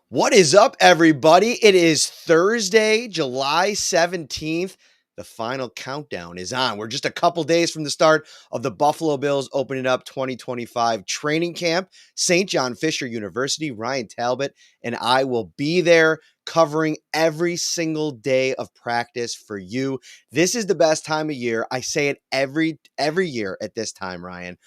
What is up, everybody? It is Thursday, July 17th. The final countdown is on. We're just a couple days from the start of the Buffalo Bills opening up 2025 training camp. St. John Fisher University, Ryan Talbot, and I will be there covering every single day of practice for you. This is the best time of year. I say it every year at this time, Ryan.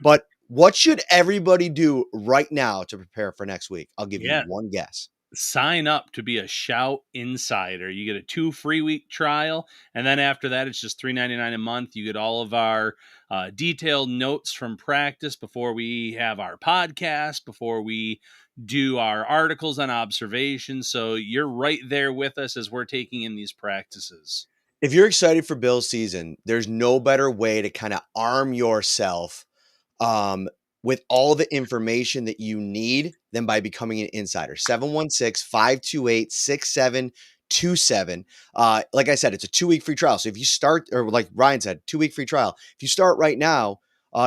But what should everybody do right now to prepare for next week? I'll give you Yeah, one guess. sign up to be a Shout Insider. You get a 2 free week trial, and then after that, it's just $3.99 a month. You get all of our detailed notes from practice before we have our podcast, before we do our articles on observations. So you're right there with us as we're taking in these practices. If you're excited for Bills season, there's no better way to kind of arm yourself um, with all the information that you need than by becoming an insider. 716-528-6727. Like I said, it's a 2-week free trial. So if you start, or like Ryan said, 2-week free trial. If you start right now,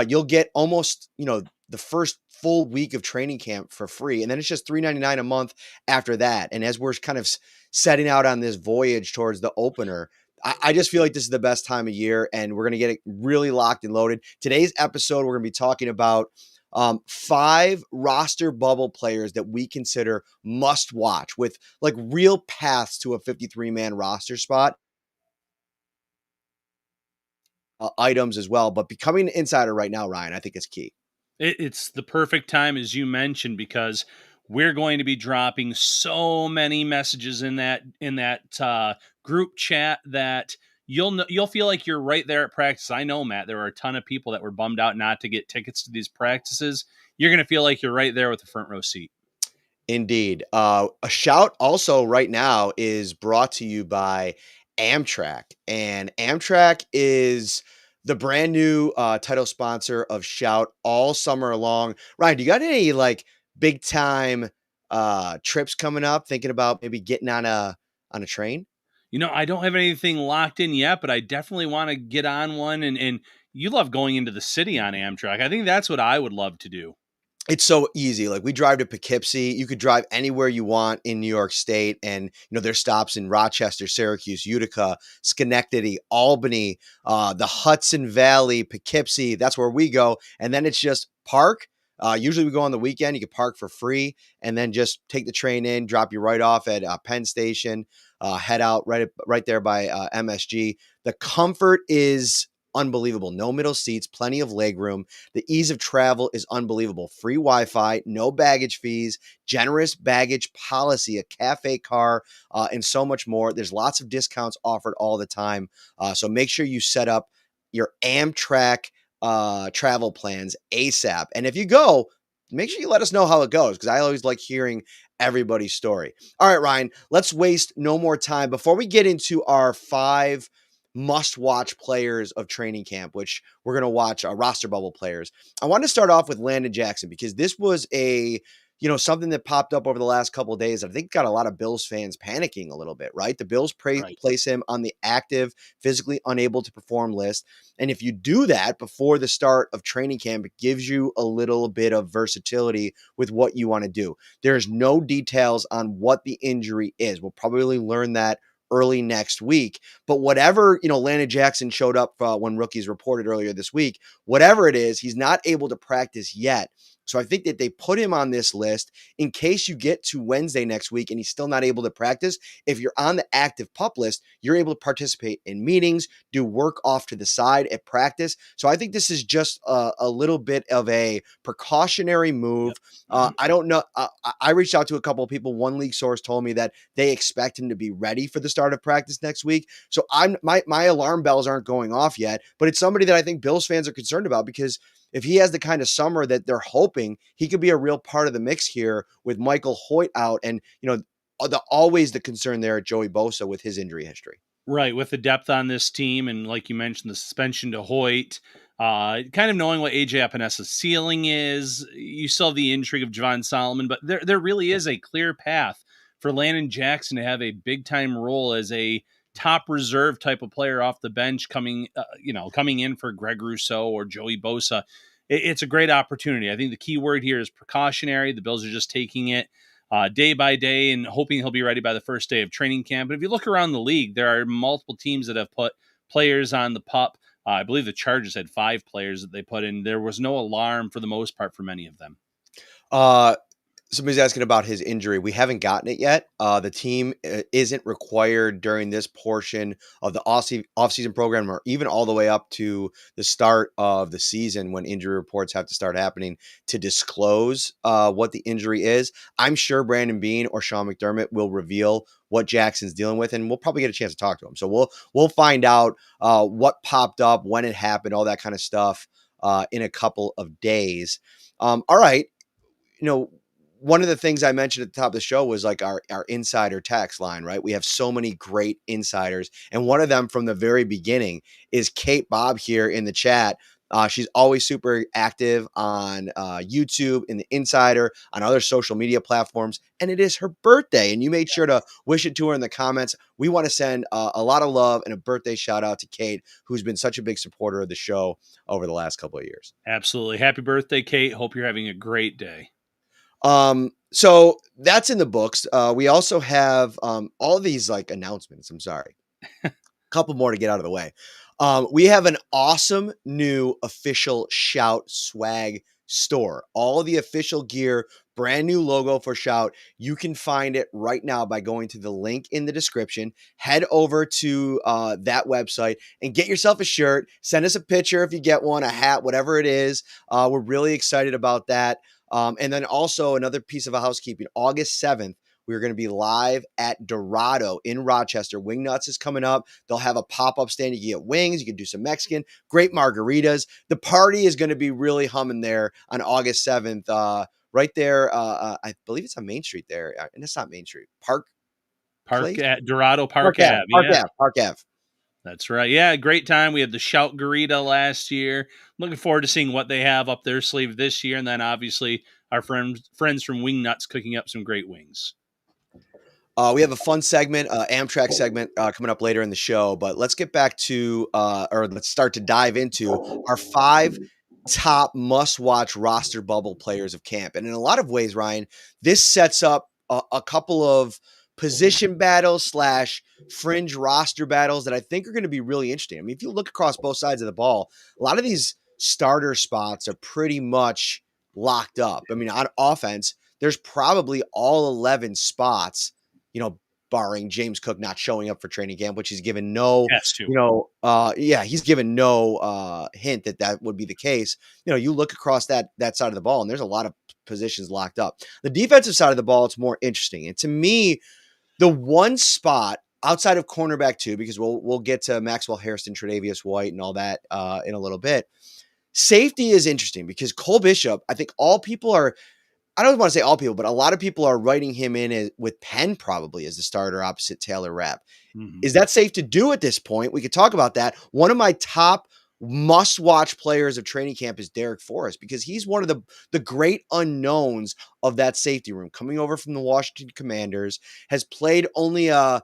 you'll get almost, the first full week of training camp for free. And then it's just $3.99 a month after that. And as we're kind of setting out on this voyage towards the opener, I just feel like this is the best time of year, and we're going to get it really locked and loaded. Today's episode, we're going to be talking about 5 roster bubble players that we consider must watch with like real paths to a 53-man roster spot. Items as well, but becoming an insider right now, Ryan, I think is key. It's the perfect time, as you mentioned, because we're going to be dropping so many messages in that group chat that you'll feel like you're right there at practice. I know, Matt, there are a ton of people that were bummed out not to get tickets to these practices. You're going to feel like you're right there with the front row seat. Indeed. A shout also right now is brought to you by Amtrak. And Amtrak is the brand new title sponsor of Shout all summer long. Ryan, do you got any like big time trips coming up? Thinking about maybe getting on a train? I don't have anything locked in yet, but I definitely want to get on one. And you love going into the city on Amtrak. I think that's what I would love to do. It's so easy. Like we drive to Poughkeepsie. You could drive anywhere you want in New York State. And, there's stops in Rochester, Syracuse, Utica, Schenectady, Albany, the Hudson Valley, Poughkeepsie. That's where we go. And then it's just park. Usually we go on the weekend. You can park for free and then just take the train in, drop you right off at Penn Station, head out right there by MSG. The comfort is unbelievable. No middle seats, plenty of leg room. The ease of travel is unbelievable. Free Wi-Fi, no baggage fees, generous baggage policy, a cafe car, and so much more. There's lots of discounts offered all the time. So make sure you set up your Amtrak travel plans ASAP. And if you go, make sure you let us know how it goes, because I always like hearing everybody's story. All right, Ryan, let's waste no more time. Before we get into our 5 must-watch players of training camp, which we're going to watch roster bubble players, I want to start off with Landon Jackson, because this was something that popped up over the last couple of days. I think got a lot of Bills fans panicking a little bit, right? The Bills Right. place him on the active, physically unable to perform list. And if you do that before the start of training camp, it gives you a little bit of versatility with what you want to do. There's no details on what the injury is. We'll probably learn that early next week. But whatever, Landon Jackson showed up when rookies reported earlier this week, whatever it is, he's not able to practice yet. So I think that they put him on this list in case you get to Wednesday next week and he's still not able to practice. If you're on the active pup list, you're able to participate in meetings, do work off to the side at practice. So I think this is just a little bit of a precautionary move. Yep. I don't know. I reached out to a couple of people. One league source told me that they expect him to be ready for the start of practice next week. So my alarm bells aren't going off yet, but it's somebody that I think Bills fans are concerned about, because if he has the kind of summer that they're hoping, he could be a real part of the mix here with Michael Hoyt out. And, always the concern there at Joey Bosa with his injury history. Right, with the depth on this team, and like you mentioned, the suspension to Hoyt, kind of knowing what AJ Epinessa's ceiling is. You still have the intrigue of Javon Solomon, but there really is a clear path for Landon Jackson to have a big time role as a top reserve type of player off the bench, coming in for Greg Rousseau or Joey Bosa. It's a great opportunity. I think the key word here is precautionary. The Bills are just taking it day by day and hoping he'll be ready by the first day of training camp. But if you look around the league, there are multiple teams that have put players on the pup. I believe the Chargers had 5 players that they put in. There was no alarm for the most part for many of them. Uh, Somebody's asking about his injury. We haven't gotten it yet. The team isn't required during this portion of the off-season program, or even all the way up to the start of the season when injury reports have to start happening, to disclose what the injury is. I'm sure Brandon Beane or Sean McDermott will reveal what Jackson's dealing with, and we'll probably get a chance to talk to him. So we'll find out what popped up, when it happened, all that kind of stuff in a couple of days. All right. You know, one of the things I mentioned at the top of the show was like our insider text line, right? We have so many great insiders. And one of them from the very beginning is Kate Bob here in the chat. She's always super active on YouTube, in the Insider, on other social media platforms. And it is her birthday. And you made sure to wish it to her in the comments. We want to send a lot of love and a birthday shout out to Kate, who's been such a big supporter of the show over the last couple of years. Absolutely. Happy birthday, Kate. Hope you're having a great day. So that's in the books. We also have all these like announcements. I'm sorry. A couple more to get out of the way. We have an awesome new official Shout swag store. All the official gear, brand new logo for Shout. You can find it right now by going to the link in the description. Head over to that website and get yourself a shirt. Send us a picture if you get one, a hat, whatever it is. We're really excited about that. And then also another piece of a housekeeping, August 7th, we're going to be live at Dorado in Rochester. Wingnuts is coming up. They'll have a pop-up stand. You can get wings. You can do some Mexican, great margaritas. The party is going to be really humming there on August 7th, right there. I believe it's on Main Street there. And it's not Main Street. Park Place? At Dorado Park Ave. Park Ave. That's right. Yeah, great time. We had the Shout Garita last year. Looking forward to seeing what they have up their sleeve this year. And then obviously our friends from Wingnuts cooking up some great wings. We have a fun segment, Amtrak segment coming up later in the show, but let's get back to, or let's start to dive into our 5 top must-watch roster bubble players of camp. And in a lot of ways, Ryan, this sets up a couple of position battles / fringe roster battles that I think are going to be really interesting. I mean, if you look across both sides of the ball, a lot of these starter spots are pretty much locked up. I mean, on offense, there's probably all 11 spots, barring James Cook not showing up for training camp, which he's given no, he's given no hint that would be the case. You look across that side of the ball and there's a lot of positions locked up. The defensive side of the ball, it's more interesting. And to me, the one spot outside of cornerback too, because we'll get to Maxwell Hairston, Tre'Davious White and all that in a little bit. Safety is interesting because Cole Bishop, I think I don't want to say all people, but a lot of people are writing him in with Penn probably as the starter opposite Taylor Rapp. Mm-hmm. Is that safe to do at this point? We could talk about that. One of my top must-watch players of training camp is Derek Forrest because he's one of the great unknowns of that safety room. Coming over from the Washington Commanders, has played only a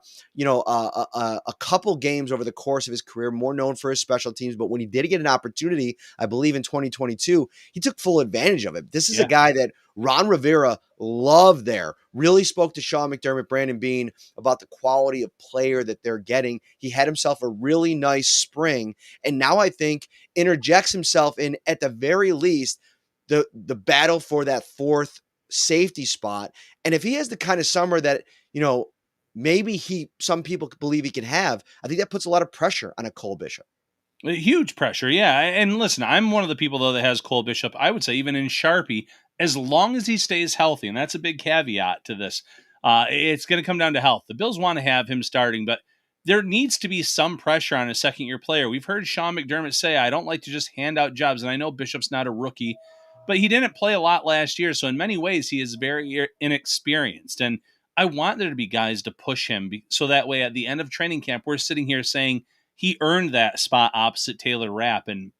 couple games over the course of his career, more known for his special teams. But when he did get an opportunity, I believe in 2022, he took full advantage of it. This is a guy that Ron Rivera loved there. Really spoke to Sean McDermott, Brandon Beane about the quality of player that they're getting. He had himself a really nice spring, and now I think interjects himself in, at the very least, the battle for that 4th safety spot. And if he has the kind of summer that, maybe some people believe he can have, I think that puts a lot of pressure on a Cole Bishop. Huge pressure, yeah. And listen, I'm one of the people, though, that has Cole Bishop, I would say, even in Sharpie, as long as he stays healthy, and that's a big caveat to this, it's going to come down to health. The Bills want to have him starting, but there needs to be some pressure on a second-year player. We've heard Sean McDermott say, I don't like to just hand out jobs, and I know Bishop's not a rookie, but he didn't play a lot last year, so in many ways, he is very inexperienced, and I want there to be guys to push him, so that way at the end of training camp, we're sitting here saying he earned that spot opposite Taylor Rapp, and,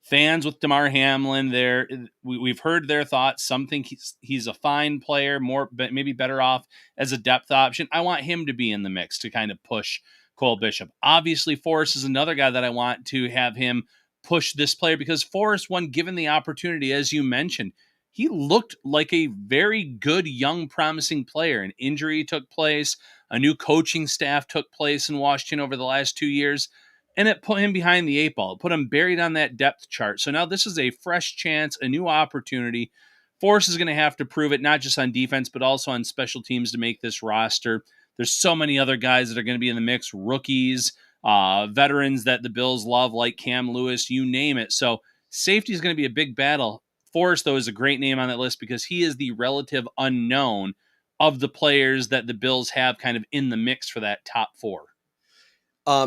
fans with Damar Hamlin, we've heard their thoughts. Some think he's a fine player, maybe better off as a depth option. I want him to be in the mix to kind of push Cole Bishop. Obviously, Forrest is another guy that I want to have him push this player because Forrest, when given the opportunity, as you mentioned, he looked like a very good, young, promising player. An injury took place, a new coaching staff took place in Washington over the last 2 years, and it put him behind the eight ball. It put him buried on that depth chart. So now this is a fresh chance, a new opportunity. Force is going to have to prove it, not just on defense, but also on special teams to make this roster. There's so many other guys that are going to be in the mix, rookies, veterans that the Bills love, like Cam Lewis, you name it. So safety is going to be a big battle. Forrest, though, is a great name on that list because he is the relative unknown of the players that the Bills have kind of in the mix for that top four.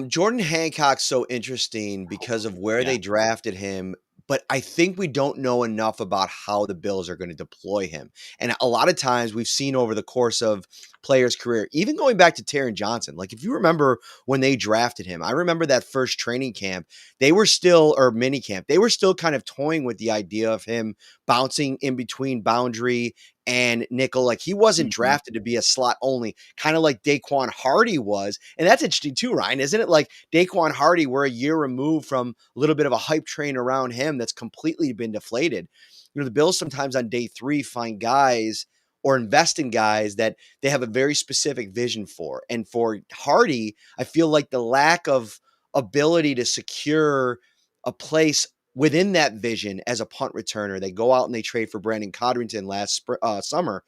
Jordan Hancock's so interesting because of where Yeah. they drafted him, but I think we don't know enough about how the Bills are going to deploy him. And a lot of times we've seen over the course of players' career, even going back to Taron Johnson, like if you remember when they drafted him, I remember that first training camp, they were still, or mini camp, they were still kind of toying with the idea of him bouncing in between boundary and nickel. Like he wasn't Mhm. drafted to be a slot only, kind of like Daquan Hardy was. And that's interesting too, Ryan, isn't it? Like Daquan Hardy, we're a year removed from a little bit of a hype train around him that's completely been deflated. You know, the Bills sometimes on day three find guys or invest in guys that they have a very specific vision for. And for Hardy, I feel like the lack of ability to secure a place within that vision as a punt returner, they go out and they trade for Brandon Codrington last summer.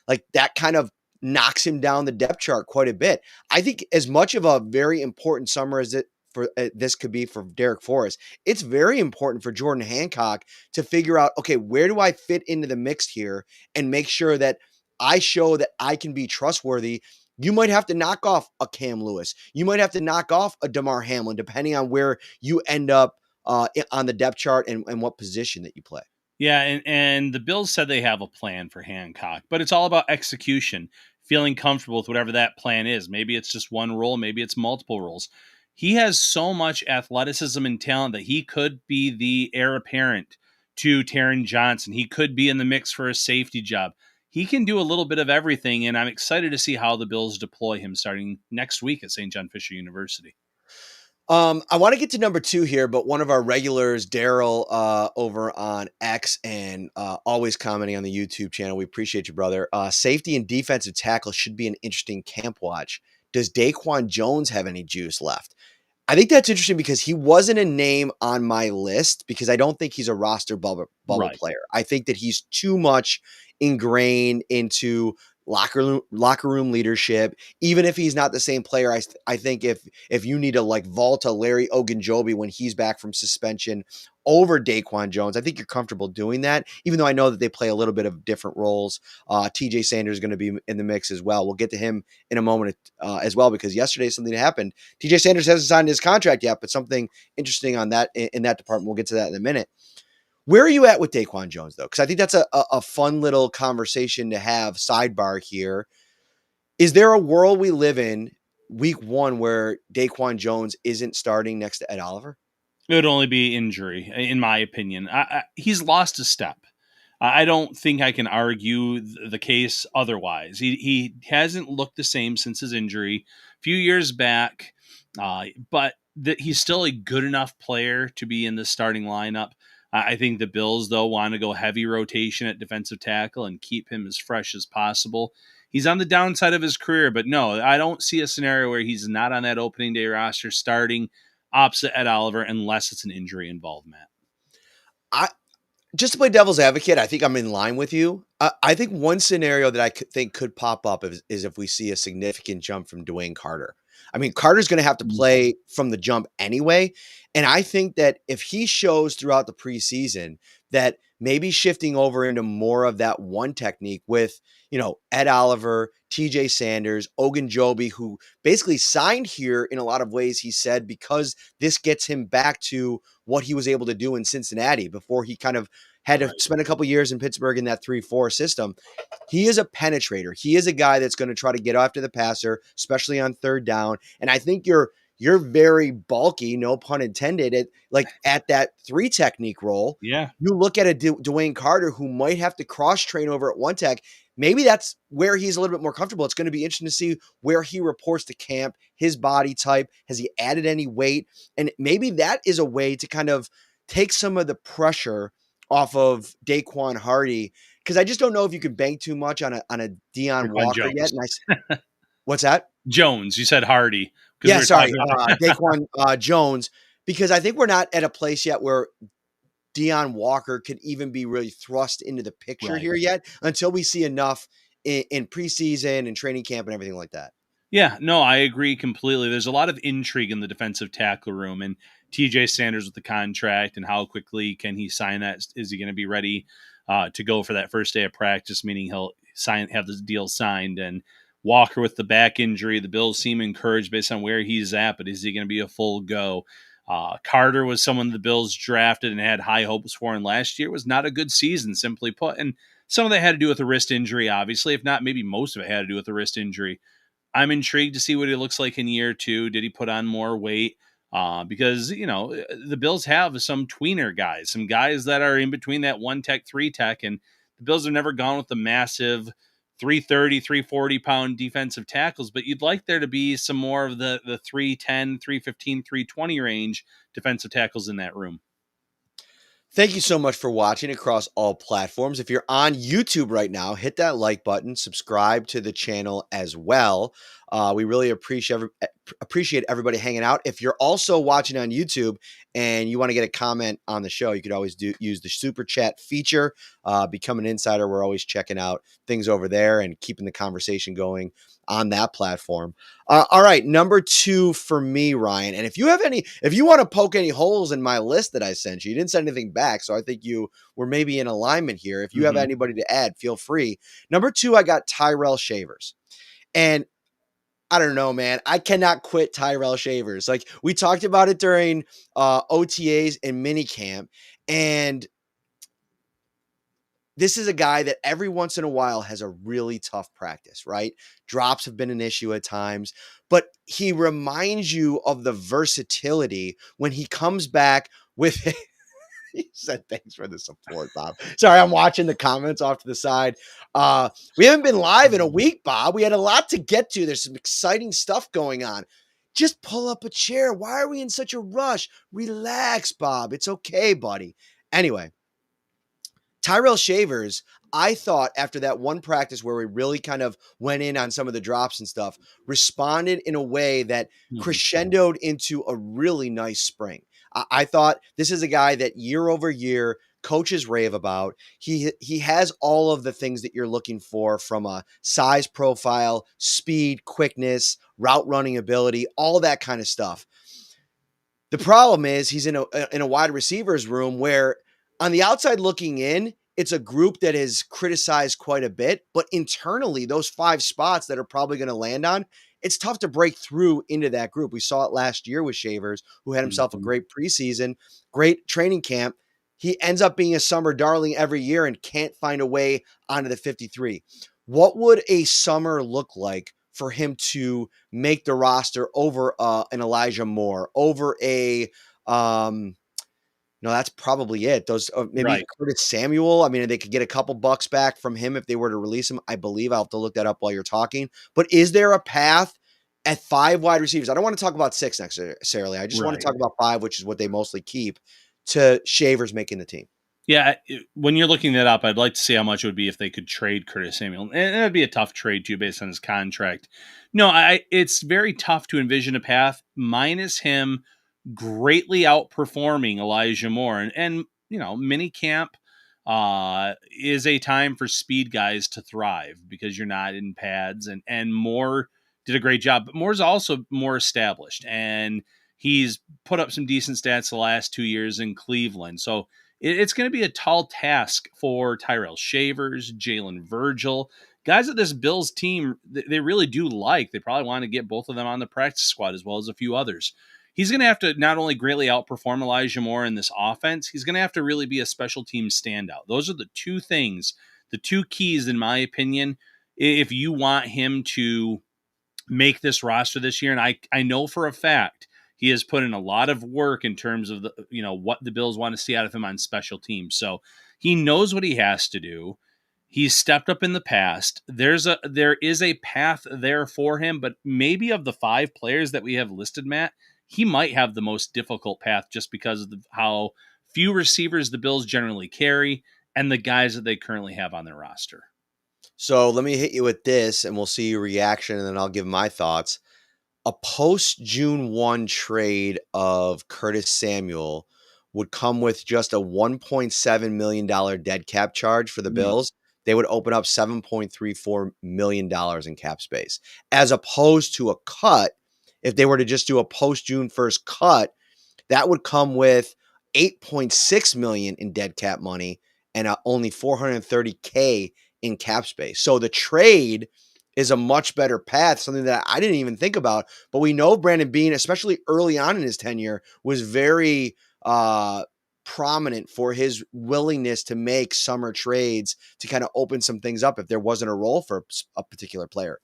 Like that kind of knocks him down the depth chart quite a bit. I think as much of a very important summer as it for this could be for Derek Forrest, it's very important for Jordan Hancock to figure out, okay, where do I fit into the mix here and make sure that I show that I can be trustworthy. You might have to knock off a Cam Lewis. You might have to knock off a Damar Hamlin, depending on where you end up on the depth chart and what position that you play. Yeah, and the Bills said they have a plan for Hancock, but it's all about execution, feeling comfortable with whatever that plan is. Maybe it's just one role, maybe it's multiple roles. He has so much athleticism and talent that he could be the heir apparent to Taron Johnson. He could be in the mix for a safety job. He can do a little bit of everything, and I'm excited to see how the Bills deploy him starting next week at St. John Fisher University. I want to get to number two here, but one of our regulars, Daryl, over on X and always commenting on the YouTube channel. We appreciate you, brother. Safety and defensive tackle should be an interesting camp watch. Does Daquan Jones have any juice left? I think that's interesting because he wasn't a name on my list because I don't think he's a roster bubble Right. player. I think that he's too much ingrained into locker room leadership. Even if he's not the same player, I think if you need to like vault a Larry Ogunjobi when he's back from suspension over Daquan Jones, I think you're comfortable doing that. Even though I know that they play a little bit of different roles. TJ Sanders is going to be in the mix as well. We'll get to him in a moment as well because yesterday something happened. TJ Sanders hasn't signed his contract yet, but something interesting on that in that department. We'll get to that in a minute. Where are you at with Daquan Jones, though? Because I think that's a fun little conversation to have sidebar here. Is there a world we live in week one where Daquan Jones isn't starting next to Ed Oliver? It would only be injury, in my opinion. He's lost a step. I don't think I can argue the case otherwise. He hasn't looked the same since his injury a few years back, but he's still a good enough player to be in the starting lineup. I think the Bills, though, want to go heavy rotation at defensive tackle and keep him as fresh as possible. He's on the downside of his career, but no, I don't see a scenario where he's not on that opening day roster starting opposite Ed Oliver unless it's an injury involved, Matt. I just to play devil's advocate, I think I'm in line with you. I think one scenario that I think could pop up is if we see a significant jump from Dwayne Carter. I mean, Carter's going to have to play from the jump anyway. And I think that if he shows throughout the preseason that maybe shifting over into more of that one technique with, Ed Oliver, TJ Sanders, Ogunjobi, who basically signed here in a lot of ways, he said, because this gets him back to what he was able to do in Cincinnati before he kind of had to Right. spend a couple years in Pittsburgh in that 3-4 system. He is a penetrator. He is a guy that's going to try to get after the passer, especially on third down. And I think you're very bulky, no pun intended, at that three technique role. Yeah. You look at a Dwayne Carter who might have to cross train over at one tech. Maybe that's where he's a little bit more comfortable. It's going to be interesting to see where he reports to camp, his body type. Has he added any weight? And maybe that is a way to kind of take some of the pressure off of Daquan Hardy because I just don't know if you can bank too much on a Deion Daquan Walker yet. Jones. What's that? Jones, you said Hardy because we Yeah, were sorry, talking about Daquan Jones, because I think we're not at a place yet where Deion Walker could even be really thrust into the picture right. here yet until we see enough in preseason and training camp and everything like that. Yeah, no, I agree completely. There's a lot of intrigue in the defensive tackle room, and TJ Sanders with the contract, and how quickly can he sign that? Is he going to be ready to go for that first day of practice? Meaning he'll have this deal signed. And Walker with the back injury, the Bills seem encouraged based on where he's at, but is he going to be a full go? Carter was someone the Bills drafted and had high hopes for, and last year was not a good season, simply put. And some of that had to do with a wrist injury, obviously. If not, maybe most of it had to do with the wrist injury. I'm intrigued to see what he looks like in year two. Did he put on more weight? Because, the Bills have some tweener guys, some guys that are in between that 1 tech, 3 tech, and the Bills have never gone with the massive 330, 340 pound defensive tackles, but you'd like there to be some more of the 310, 315, 320 range defensive tackles in that room. Thank you so much for watching across all platforms. If you're on YouTube right now, hit that like button, subscribe to the channel as well. We really appreciate everybody hanging out. If you're also watching on YouTube and you want to get a comment on the show, you could always use the super chat feature. Become an insider. We're always checking out things over there and keeping the conversation going on that platform. All right, number 2 for me, Ryan. And if you want to poke any holes in my list that I sent you didn't send anything back, so I think you were maybe in alignment here. If you have anybody to add, feel free. Number 2, I got Tyrell Shavers. And I don't know, man. I cannot quit Tyrell Shavers. Like, we talked about it during OTAs and minicamp, and this is a guy that every once in a while has a really tough practice, right? Drops have been an issue at times, but he reminds you of the versatility when he comes back with. He said, "Thanks for the support, Bob." Sorry, I'm watching the comments off to the side. We haven't been live in a week, Bob. We had a lot to get to. There's some exciting stuff going on. Just pull up a chair. Why are we in such a rush? Relax, Bob. It's okay, buddy. Anyway, Tyrell Shavers, I thought after that one practice where we really kind of went in on some of the drops and stuff, responded in a way that crescendoed into a really nice spring. I thought this is a guy that year over year coaches rave about. He has all of the things that you're looking for from a size profile, speed, quickness, route running ability, all that kind of stuff. The problem is he's in a wide receivers room where on the outside looking in, it's a group that is criticized quite a bit, but internally, those 5 spots that are probably going to land on, it's tough to break through into that group. We saw it last year with Shavers, who had himself a great preseason, great training camp. He ends up being a summer darling every year and can't find a way onto the 53. What would a summer look like for him to make the roster over an Elijah Moore, over a no, that's probably it. Those maybe Right. Curtis Samuel. I mean, they could get a couple bucks back from him if they were to release him. I believe I'll have to look that up while you're talking. But is there a path at 5 wide receivers? I don't want to talk about 6 necessarily. I just want to talk about 5, which is what they mostly keep, to Shavers making the team. Yeah, when you're looking that up, I'd like to see how much it would be if they could trade Curtis Samuel. And it'd be a tough trade too, based on his contract. No, it's very tough to envision a path minus him greatly outperforming Elijah Moore. And mini camp is a time for speed guys to thrive because you're not in pads. And Moore did a great job, but Moore's also more established, and he's put up some decent stats the last 2 years in Cleveland. So it's going to be a tall task for Tyrell Shavers, Jalen Virgil, guys that this Bills team, they really do like. They probably want to get both of them on the practice squad as well as a few others. He's going to have to not only greatly outperform Elijah Moore in this offense, he's going to have to really be a special team standout. Those are the 2 things, the 2 keys, in my opinion, if you want him to make this roster this year. And I know for a fact he has put in a lot of work in terms of what the Bills want to see out of him on special teams. So he knows what he has to do. He's stepped up in the past. There is a path there for him, but maybe of the 5 players that we have listed, Matt, he might have the most difficult path just because of how few receivers the Bills generally carry, and the guys that they currently have on their roster. So let me hit you with this and we'll see your reaction and then I'll give my thoughts. A post June 1 trade of Curtis Samuel would come with just a $1.7 million dead cap charge for the Mm. Bills. They would open up $7.34 million in cap space, as opposed to a cut. If they were to just do a post June 1st cut, that would come with 8.6 million in dead cap money and only 430K in cap space. So the trade is a much better path, something that I didn't even think about. But we know Brandon Beane, especially early on in his tenure, was very prominent for his willingness to make summer trades to kind of open some things up if there wasn't a role for a particular player.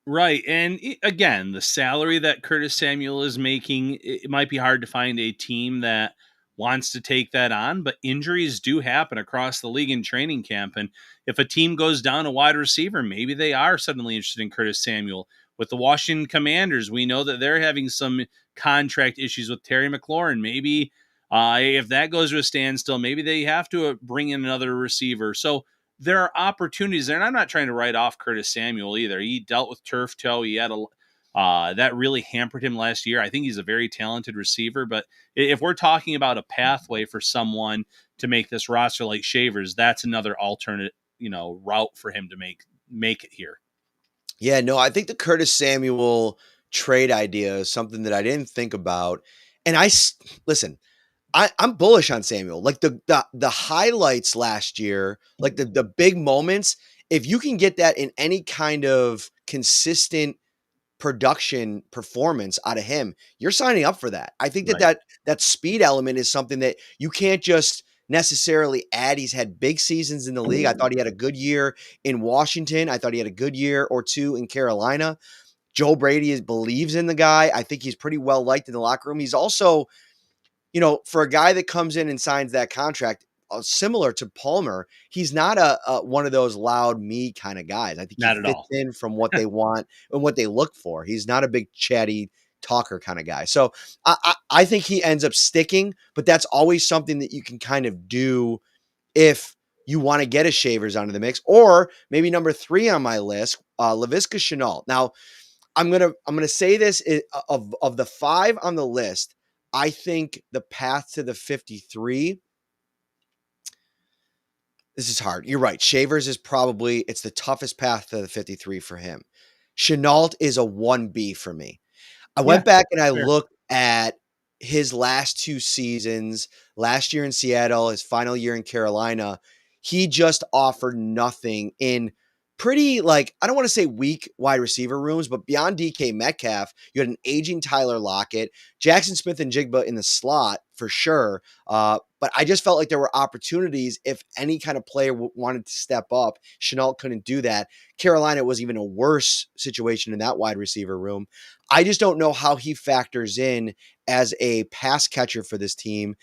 Right. And again, the salary that Curtis Samuel is making, it might be hard to find a team that wants to take that on, but injuries do happen across the league in training camp. And if a team goes down a wide receiver, maybe they are suddenly interested in Curtis Samuel. With the Washington Commanders, we know that they're having some contract issues with Terry McLaurin. Maybe if that goes to a standstill, maybe they have to bring in another receiver. So there are opportunities there, and I'm not trying to write off Curtis Samuel either. He dealt with turf toe. He had a that really hampered him last year. I think he's a very talented receiver, but if we're talking about a pathway for someone to make this roster like Shavers, that's another alternate, route for him to make it here. Yeah, no, I think the Curtis Samuel trade idea is something that I didn't think about. And listen, I'm bullish on Samuel. Like the highlights last year, like the big moments, if you can get that in any kind of consistent production performance out of him, you're signing up for that. I think that Right. that speed element is something that you can't just necessarily add. He's had big seasons in the league. I thought he had a good year in Washington. I thought he had a good year or two in Carolina. Joe Brady believes in the guy. I think he's pretty well liked in the locker room. He's also, for a guy that comes in and signs that contract, similar to Palmer, he's not a one of those loud me kind of guys. I think he Not at fits all. in from what they want and what they look for. He's not a big chatty talker kind of guy. So I think he ends up sticking, but that's always something that you can kind of do if you want to get a Shavers onto the mix. Or maybe number 3 on my list, Laviska Shenault. Now, I'm gonna say this of the 5 on the list. I think the path to the 53. This is hard. You're right. Shavers is probably it's the toughest path to the 53 for him. Chenault is a 1B for me. I Yeah, went back and I fair. looked at his last 2 seasons, last year in Seattle, his final year in Carolina. He just offered nothing in pretty, like, I don't want to say weak wide receiver rooms, but beyond DK Metcalf, you had an aging Tyler Lockett, Jackson Smith and Jigba in the slot for sure. But I just felt like there were opportunities if any kind of player wanted to step up. Chenault couldn't do that. Carolina was even a worse situation in that wide receiver room. I just don't know how he factors in as a pass catcher for this team.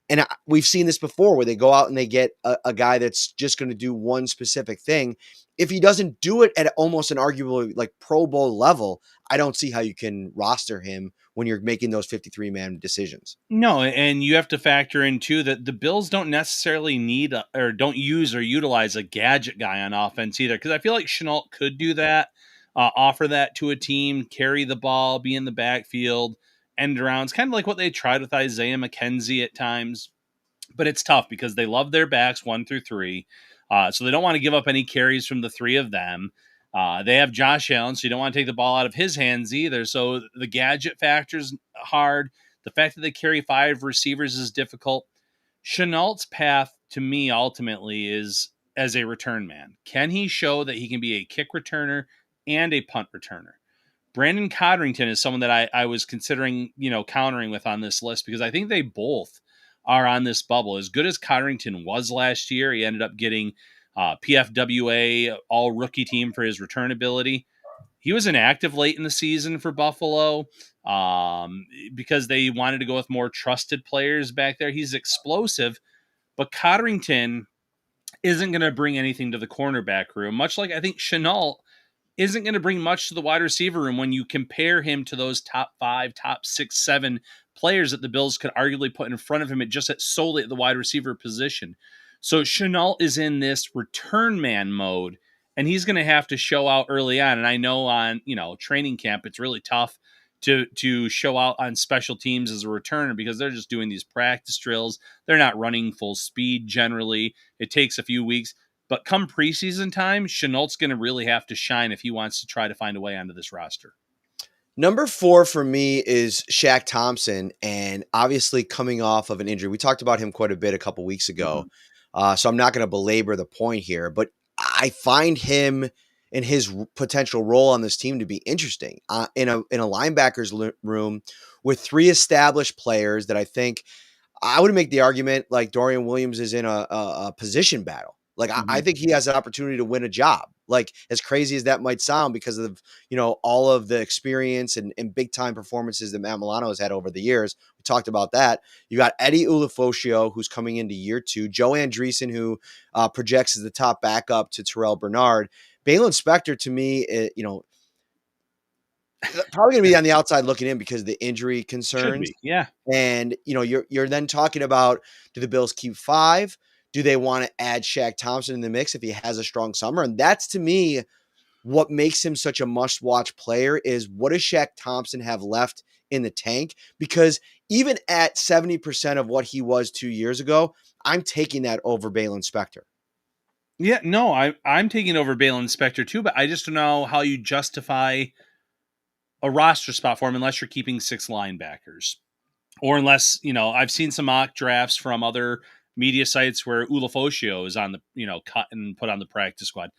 And we've seen this before where they go out and they get a guy that's just going to do one specific thing. If he doesn't do it at almost an arguably like Pro Bowl level, I don't see how you can roster him when you're making those 53-man decisions. No, and you have to factor in too that the Bills don't necessarily need or don't use or utilize a gadget guy on offense either. Because I feel like Chenault could do that, offer that to a team, carry the ball, be in the backfield, end arounds, kind of like what they tried with Isaiah McKenzie at times. But it's tough because they love their backs 1 through 3, so they don't want to give up any carries from the 3 of them. They have Josh Allen, so you don't want to take the ball out of his hands either. So the gadget factor's hard. The fact that they carry 5 receivers is difficult. Chenault's path to me ultimately is as a return man. Can he show that he can be a kick returner and a punt returner? Brandon Codrington is someone that I was considering, countering with on this list because I think they both are on this bubble. As good as Codrington was last year, he ended up getting PFWA all rookie team for his return ability. He was inactive late in the season for Buffalo because they wanted to go with more trusted players back there. He's explosive, but Codrington isn't going to bring anything to the cornerback room, much like I think Chenault isn't going to bring much to the wide receiver room when you compare him to those top 5, top 6, 7 players that the Bills could arguably put in front of him at solely at the wide receiver position. So Chenault is in this return man mode, and he's going to have to show out early on. And I know on training camp, it's really tough to show out on special teams as a returner because they're just doing these practice drills. They're not running full speed generally. It takes a few weeks. But come preseason time, Chenault's going to really have to shine if he wants to try to find a way onto this roster. Number 4 for me is Shaq Thompson, and obviously coming off of an injury. We talked about him quite a bit a couple weeks ago, so I'm not going to belabor the point here, but I find him and his potential role on this team to be interesting in a linebackers room with 3 established players that I think I would make the argument like Dorian Williams is in a position battle. Like I think he has an opportunity to win a job. Like as crazy as that might sound, because of all of the experience and big time performances that Matt Milano has had over the years. We talked about that. You got Eddie Ulofoshio, who's coming into year 2. Joe Andreessen, who projects as the top backup to Terrell Bernard. Balin Spector, to me, probably going to be on the outside looking in because of the injury Should concerns. be, yeah. And you're then talking about, do the Bills keep 5? Do they want to add Shaq Thompson in the mix if he has a strong summer? And that's, to me, what makes him such a must-watch player is, what does Shaq Thompson have left in the tank? Because even at 70% of what he was 2 years ago, I'm taking that over Balin Spector. Yeah, no, I'm taking over Balin Spector too, but I just don't know how you justify a roster spot for him unless you're keeping 6 linebackers. Or unless, I've seen some mock drafts from other media sites where Ulofoshio is on the, cut and put on the practice squad.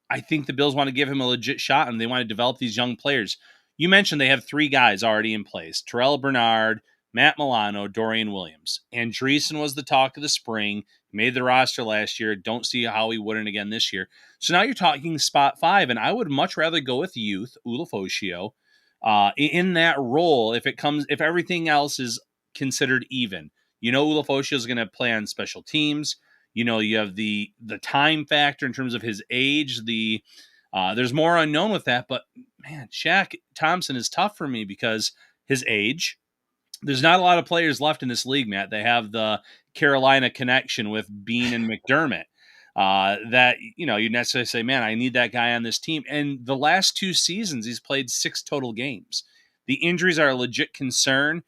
I think the Bills want to give him a legit shot and they want to develop these young players. You mentioned they have 3 guys already in place: Terrell Bernard, Matt Milano, Dorian Williams. Andreessen was the talk of the spring, made the roster last year. Don't see how he wouldn't again this year. So now you're talking spot 5, and I would much rather go with youth, Ulofoshio, in that role if everything else is considered even. Ulofoshio is going to play on special teams. You have the time factor in terms of his age. There's more unknown with that, but man, Shaq Thompson is tough for me because his age. There's not a lot of players left in this league, Matt. They have the Carolina connection with Bean and McDermott. That you necessarily say, man, I need that guy on this team. And the last 2 seasons, he's played 6 total games. The injuries are a legit concern.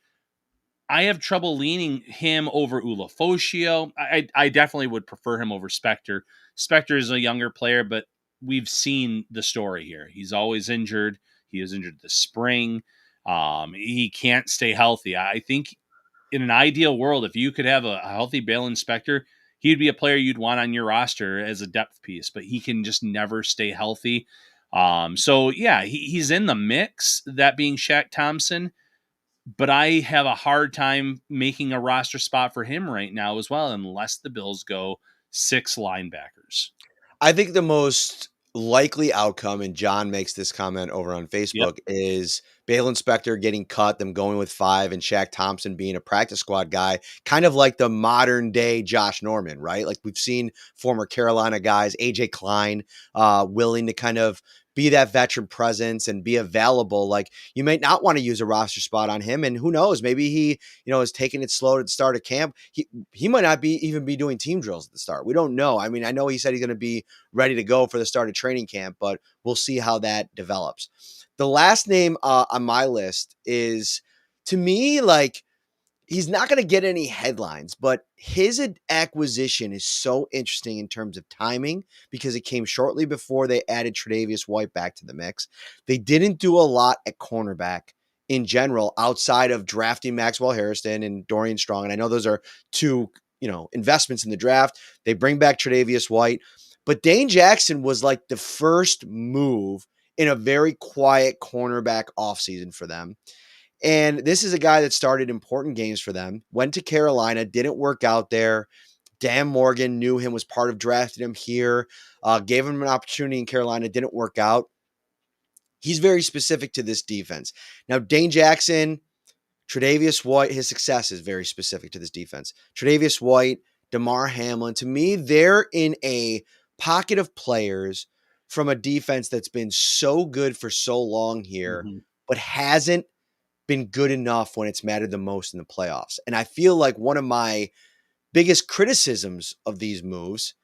I have trouble leaning him over Ulofoshio. I definitely would prefer him over Spector. Spector is a younger player, but we've seen the story here. He's always injured. He was injured this spring. He can't stay healthy. I think in an ideal world, if you could have a healthy Balin Spector, he'd be a player you'd want on your roster as a depth piece, but he can just never stay healthy. So yeah, he's in the mix, that being Shaq Thompson, but I have a hard time making a roster spot for him right now as well, unless the Bills go 6 linebackers. I think the most likely outcome, and John makes this comment over on Yep. Facebook, is Balin Spector getting cut, them going with 5, and Shaq Thompson being a practice squad guy, kind of like the modern day Josh Norman, right? Like we've seen former Carolina guys, AJ Klein, willing to kind of be that veteran presence and be available. Like you might not want to use a roster spot on him, and who knows, maybe he, is taking it slow at the start of camp. He might not even be doing team drills at the start. We don't know. I mean, I know he said he's going to be ready to go for the start of training camp, but we'll see how that develops. The last name on my list is, to me, like, he's not going to get any headlines, but his acquisition is so interesting in terms of timing because it came shortly before they added Tre'Davious White back to the mix. They didn't do a lot at cornerback in general outside of drafting Maxwell Harrison and Dorian Strong. And I know those are 2, investments in the draft. They bring back Tre'Davious White, but Dane Jackson was like the first move in a very quiet cornerback offseason for them. And this is a guy that started important games for them, went to Carolina, didn't work out there. Dan Morgan knew him, was part of drafting him here, gave him an opportunity in Carolina, didn't work out. He's very specific to this defense. Now, Dane Jackson, Tre'Davious White, his success is very specific to this defense. Tre'Davious White, DeMar Hamlin, to me, they're in a pocket of players from a defense that's been so good for so long here, but hasn't been good enough when it's mattered the most in the playoffs. And I feel like one of my biggest criticisms of these moves,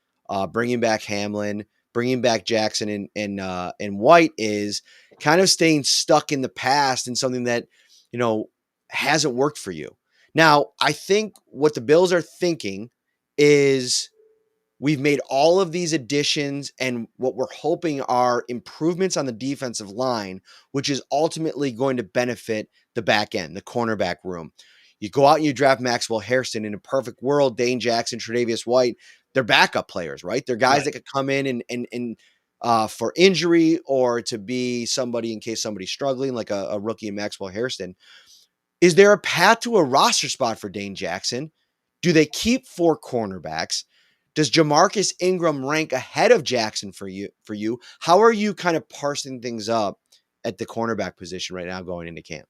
bringing back Hamlin, bringing back Jackson and White, is kind of staying stuck in the past and something that, you know, hasn't worked for you. Now, I think what the Bills are thinking is we've made all of these additions and what we're hoping are improvements on the defensive line, which is ultimately going to benefit the back end, the cornerback room. You go out and you draft Maxwell Hairston. In a perfect world, Dane Jackson, Tre'Davious White, they're backup players, right? They're guys Right. that could come in and for injury or to be somebody in case somebody's struggling, like a rookie in Maxwell Hairston. Is there a path to a roster spot for Dane Jackson? Do they keep 4 cornerbacks? Does Jamarcus Ingram rank ahead of Jackson for you? How are you kind of parsing things up at the cornerback position right now going into camp?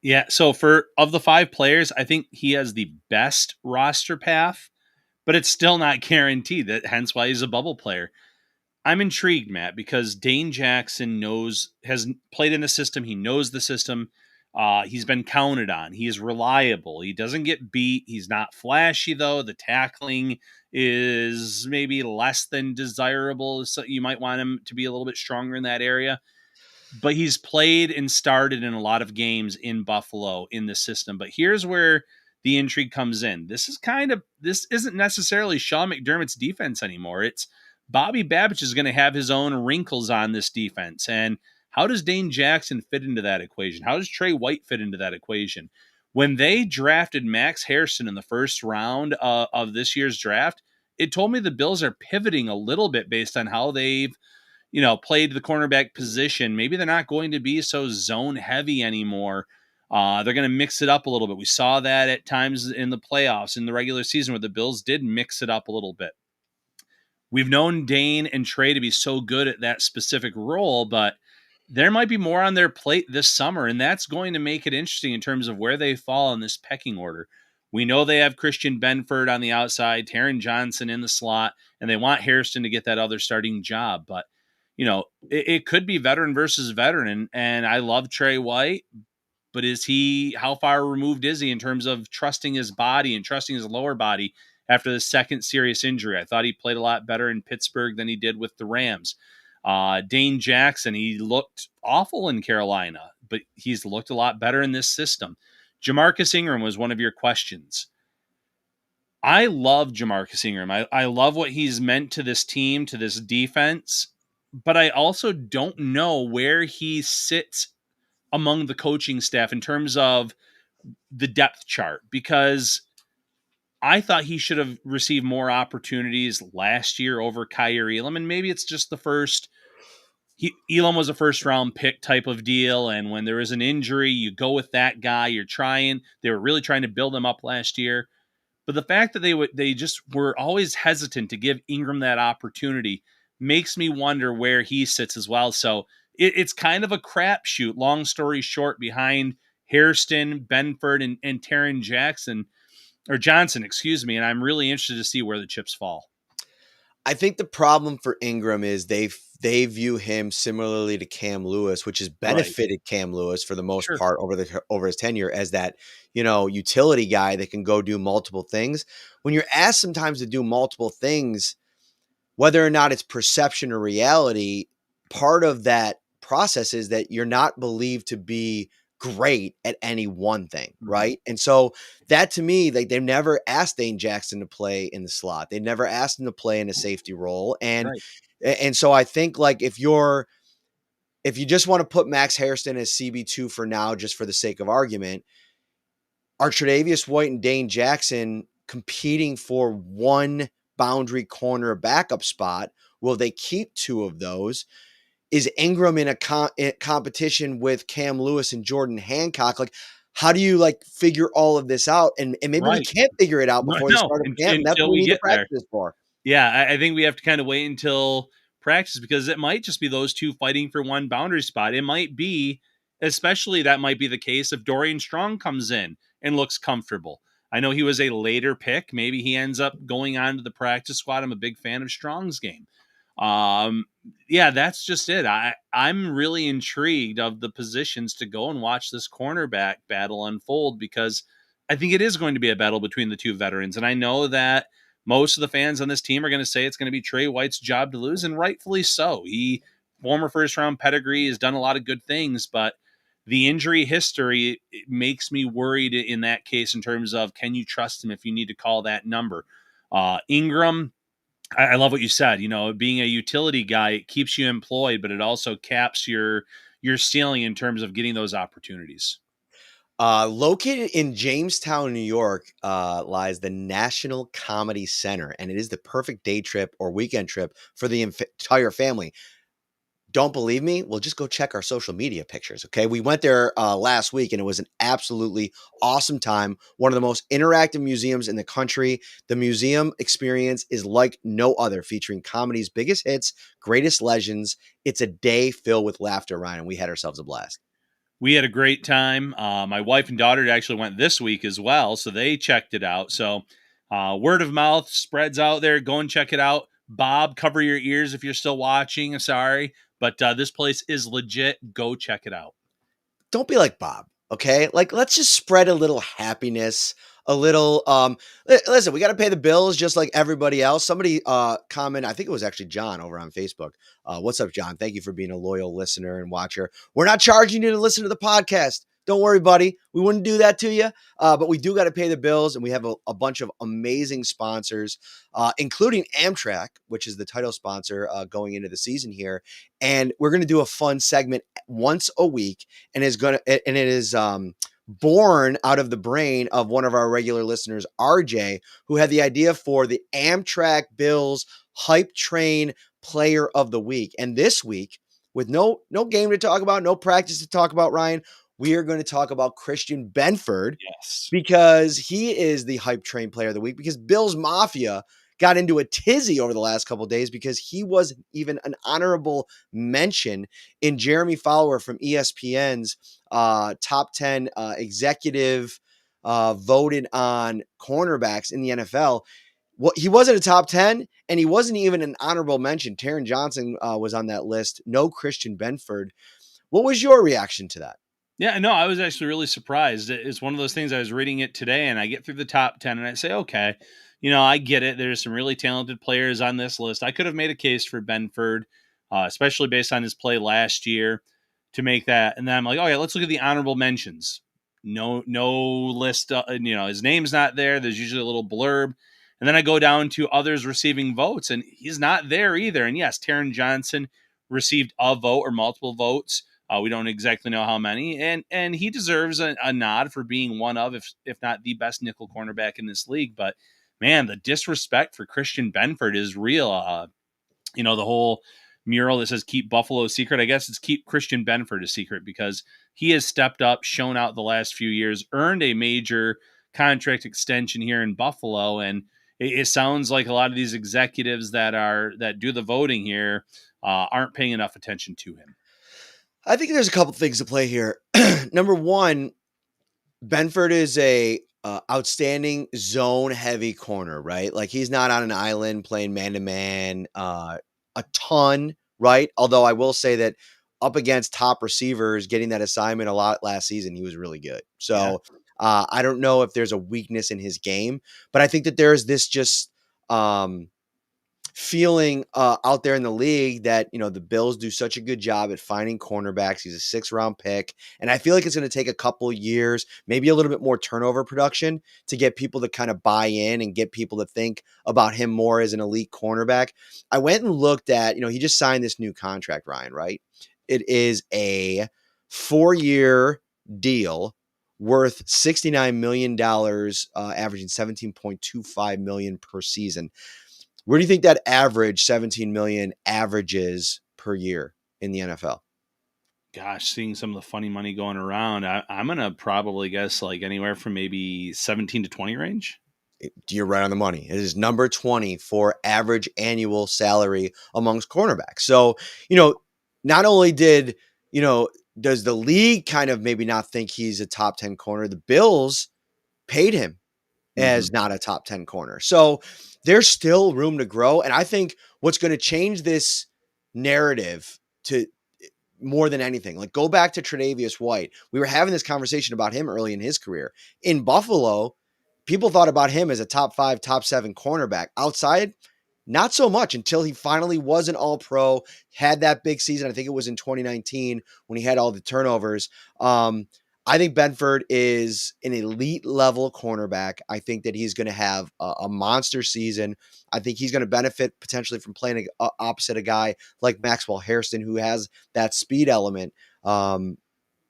Yeah. So for of the 5 players, I think he has the best roster path, but it's still not guaranteed. That hence why he's a bubble player. I'm intrigued, Matt, because Dane Jackson has played in the system. He knows the system. He's been counted on. He is reliable. He doesn't get beat. He's not flashy, though. The tackling is maybe less than desirable. So you might want him to be a little bit stronger in that area. But he's played and started in a lot of games in Buffalo in the system. But here's where the intrigue comes in. This isn't necessarily Sean McDermott's defense anymore. It's Bobby Babich is going to have his own wrinkles on this defense. And how does Dane Jackson fit into that equation? How does Trey White fit into that equation? When they drafted Max Hairston in the first round of this year's draft, it told me the Bills are pivoting a little bit based on how they've played the cornerback position. Maybe they're not going to be so zone heavy anymore. They're going to mix it up a little bit. We saw that at times in the playoffs, in the regular season, where the Bills did mix it up a little bit. We've known Dane and Trey to be so good at that specific role, but there might be more on their plate this summer, and that's going to make it interesting in terms of where they fall in this pecking order. We know they have Christian Benford on the outside, Taron Johnson in the slot, and they want Hairston to get that other starting job. But, it could be veteran versus veteran. And I love Trey White, but how far removed is he in terms of trusting his body and trusting his lower body after the second serious injury? I thought he played a lot better in Pittsburgh than he did with the Rams. Dane Jackson, he looked awful in Carolina, but he's looked a lot better in this system. Jamarcus Ingram was one of your questions. I love Jamarcus Ingram. I love what he's meant to this team, to this defense, but I also don't know where he sits among the coaching staff in terms of the depth chart, because I thought he should have received more opportunities last year over Kyer Elam, and maybe it's just the first. Elam was a first round pick type of deal, and when there is an injury, you go with that guy. They were really trying to build him up last year. But the fact that they just were always hesitant to give Ingram that opportunity makes me wonder where he sits as well. So it's kind of a crapshoot, long story short, behind Hairston, Benford, and Taron Jackson, or Johnson, excuse me. And I'm really interested to see where the chips fall. I think the problem for Ingram is they view him similarly to Cam Lewis, which has Right. benefited Cam Lewis for the most Sure. part over his tenure, as that, utility guy that can go do multiple things. When you're asked sometimes to do multiple things, whether or not it's perception or reality, part of that process is that you're not believed to be great at any one thing, Mhm. right? And so that, to me, like, they've never asked Dane Jackson to play in the slot. They never asked him to play in a safety role. Right. And so I think, like, if you just want to put Max Hairston as CB2 for now, just for the sake of argument, are Tre'Davious White and Dane Jackson competing for one boundary corner backup spot? Will they keep 2 of those? Is Ingram in a competition with Cam Lewis and Jordan Hancock? Like, how do you, like, figure all of this out? And maybe we Right. can't figure it out No, before the no, start of camp, and that's until what we we need to get there. practice for. Yeah, I think we have to kind of wait until practice, because it might just be those two fighting for one boundary spot. It might be, especially that might be the case if Dorian Strong comes in and looks comfortable. I know he was a later pick. Maybe he ends up going on to the practice squad. I'm a big fan of Strong's game. Um, yeah, that's just it. I'm really intrigued of the positions to go and watch this cornerback battle unfold, because I think it is going to be a battle between the two veterans. And I know that most of the fans on this team are going to say it's going to be Trey White's job to lose, and rightfully so. He, former first round pedigree, has done a lot of good things, but the injury history, it makes me worried in that case in terms of, can you trust him if you need to call that number? Ingram, I love what you said. Being a utility guy, it keeps you employed, but it also caps your ceiling in terms of getting those opportunities. Located in Jamestown, New York, lies the National Comedy Center, and it is the perfect day trip or weekend trip for the entire family. Don't believe me? Well, just go check our social media pictures. Okay. We went there last week and it was an absolutely awesome time. One of the most interactive museums in the country. The museum experience is like no other, featuring comedy's biggest hits, greatest legends. It's a day filled with laughter, Ryan, and we had ourselves a blast. We had a great time. My wife and daughter actually went this week as well, so they checked it out. So word of mouth spreads out there. Go and check it out. Bob, cover your ears if you're still watching. Sorry, but this place is legit. Go check it out. Don't be like Bob, okay? Like, let's just spread a little happiness, a little listen, we got to pay the bills just like everybody else. Somebody comment, I think it was actually John over on Facebook. What's up, John? Thank you for being a loyal listener and watcher. We're not charging you to listen to the podcast. Don't worry, buddy. We wouldn't do that to you. But we do got to pay the bills, and we have a bunch of amazing sponsors, including Amtrak, which is the title sponsor going into the season here. And we're going to do a fun segment once a week, and it is born out of the brain of one of our regular listeners, RJ, who had the idea for the Amtrak Bills Hype Train Player of the Week. And this week, with no game to talk about, no practice to talk about, Ryan, we are going to talk about Christian Benford, Yes. because he is the Hype Train Player of the Week, because Bills Mafia got into a tizzy over the last couple of days because he wasn't even an honorable mention in Jeremy Fowler from ESPN's top 10 executive voted on cornerbacks in the NFL. Well, he wasn't a top 10, and he wasn't even an honorable mention. Taron Johnson was on that list. No Christian Benford. What was your reaction to that? Yeah, no, I was actually really surprised. It's one of those things. I was reading it today and I get through the top 10 and I say, okay, I get it. There's some really talented players on this list. I could have made a case for Benford, especially based on his play last year, to make that. And then I'm like, okay, let's look at the honorable mentions. No list. His name's not there. There's usually a little blurb. And then I go down to others receiving votes and he's not there either. And yes, Taron Johnson received a vote or multiple votes. We don't exactly know how many, and he deserves a nod for being one of, if not the best nickel cornerback in this league. But man, the disrespect for Christian Benford is real. The whole mural that says "Keep Buffalo a Secret." I guess it's "Keep Christian Benford a Secret" because he has stepped up, shown out the last few years, earned a major contract extension here in Buffalo, and it sounds like a lot of these executives that do the voting here aren't paying enough attention to him. I think there's a couple things to play here. Number one, Benford is a outstanding zone heavy corner, right? Like, he's not on an island playing man to man a ton, right? Although I will say that up against top receivers, getting that assignment a lot last season, he was really good. Yeah. So I don't know if there's a weakness in his game, but I think that there's this just feeling out there in the league that, the Bills do such a good job at finding cornerbacks. He's a 6th-round pick. And I feel like it's going to take a couple years, maybe a little bit more turnover production to get people to kind of buy in and get people to think about him more as an elite cornerback. I went and looked at, he just signed this new contract, Ryan, right? It is a 4-year deal worth $69 million, averaging $17.25 million per season. Where do you think that average 17 million averages per year in the NFL? Gosh, seeing some of the funny money going around, I'm gonna probably guess like anywhere from maybe 17 to 20 range. You're right on the money. It is number 20 for average annual salary amongst cornerbacks. So, not only does the league kind of maybe not think he's a top 10 corner, the Bills paid him Mm-hmm. as not a top 10 corner. So there's still room to grow. And I think what's going to change this narrative to more than anything. Like, go back to Tre'Davious White. We were having this conversation about him early in his career. In Buffalo, people thought about him as a top 5, top 7 cornerback. Outside, not so much until he finally was an all-pro, had that big season. I think it was in 2019 when he had all the turnovers. I think Benford is an elite level cornerback. I think that he's going to have a monster season. I think he's going to benefit potentially from playing opposite a guy like Maxwell Hairston, who has that speed element. And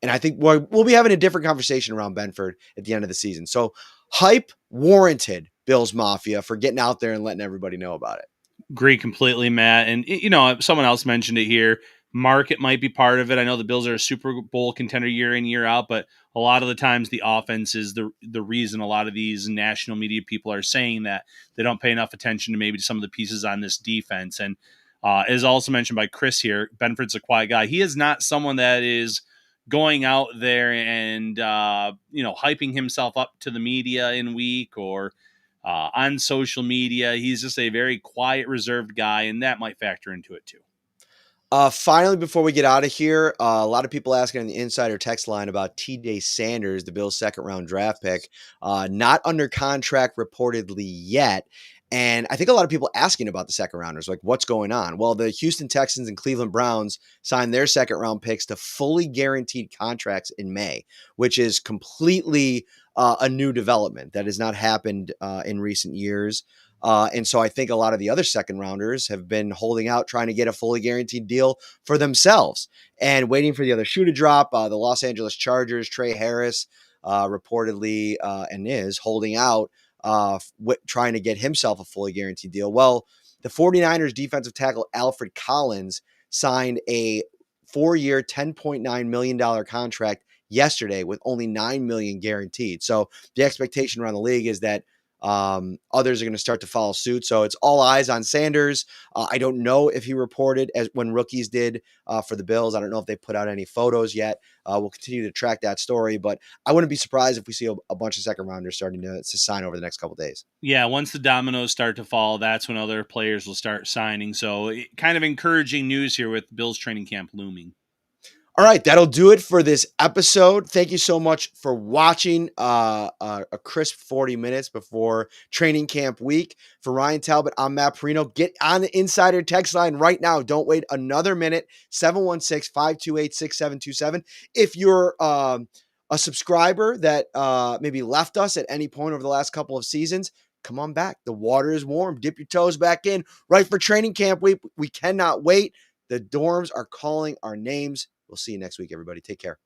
I think we'll be having a different conversation around Benford at the end of the season. So hype warranted, Bills Mafia, for getting out there and letting everybody know about it. Agree completely, Matt. And, someone else mentioned it here. Market might be part of it. I know the Bills are a Super Bowl contender year in, year out, but a lot of the times the offense is the reason a lot of these national media people are saying that they don't pay enough attention to maybe some of the pieces on this defense. And as also mentioned by Chris here, Benford's a quiet guy. He is not someone that is going out there and, hyping himself up to the media in week or on social media. He's just a very quiet, reserved guy, and that might factor into it too. Finally, before we get out of here, a lot of people asking on the insider text line about TJ Sanders, the Bills' second-round draft pick, not under contract reportedly yet. And I think a lot of people asking about the second rounders, like what's going on? Well, the Houston Texans and Cleveland Browns signed their second round picks to fully guaranteed contracts in May, which is completely a new development that has not happened in recent years. And so I think a lot of the other second rounders have been holding out, trying to get a fully guaranteed deal for themselves and waiting for the other shoe to drop. The Los Angeles Chargers, Trey Harris, reportedly and is holding out, trying to get himself a fully guaranteed deal. Well, the 49ers defensive tackle Alfred Collins signed a 4-year, $10.9 million contract yesterday with only $9 million guaranteed. So the expectation around the league is that others are going to start to follow suit. So it's all eyes on Sanders. I don't know if he reported as when rookies did for the Bills. I don't know if they put out any photos yet. We'll continue to track that story, but I wouldn't be surprised if we see a bunch of second rounders starting to sign over the next couple of days. Yeah, once the dominoes start to fall, that's when other players will start signing. So kind of encouraging news here with Bills training camp looming. All right, that'll do it for this episode. Thank you so much for watching a crisp 40 minutes before training camp week. For Ryan Talbot, I'm Matt Parrino. Get on the insider text line right now. Don't wait another minute. 716-528-6727. If you're a subscriber that maybe left us at any point over the last couple of seasons, come on back. The water is warm. Dip your toes back in right for training camp week. We cannot wait. The dorms are calling our names. We'll see you next week, everybody. Take care.